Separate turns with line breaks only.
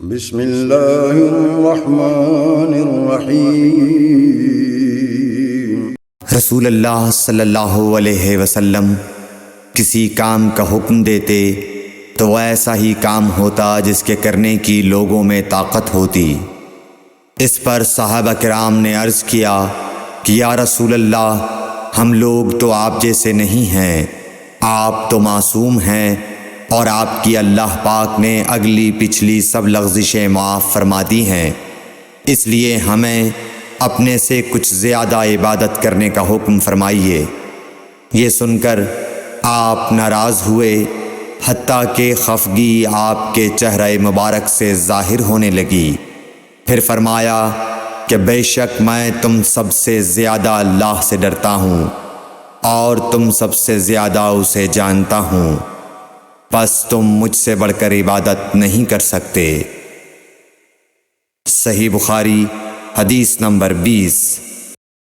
بسم اللہ الرحمن الرحیم۔
رسول اللہ صلی اللہ علیہ وسلم کسی کام کا حکم دیتے تو وہ ایسا ہی کام ہوتا جس کے کرنے کی لوگوں میں طاقت ہوتی۔ اس پر صحابہ کرام نے عرض کیا کہ یا رسول اللہ، ہم لوگ تو آپ جیسے نہیں ہیں، آپ تو معصوم ہیں اور آپ کی اللہ پاک نے اگلی پچھلی سب لغزشیں معاف فرما دی ہیں، اس لیے ہمیں اپنے سے کچھ زیادہ عبادت کرنے کا حکم فرمائیے۔ یہ سن کر آپ ناراض ہوئے، حتیٰ کہ خفگی آپ کے چہرہ مبارک سے ظاہر ہونے لگی۔ پھر فرمایا کہ بے شک میں تم سب سے زیادہ اللہ سے ڈرتا ہوں اور تم سب سے زیادہ اسے جانتا ہوں، پس تم مجھ سے بڑھ کر عبادت نہیں کر سکتے۔ صحیح بخاری حدیث نمبر 20۔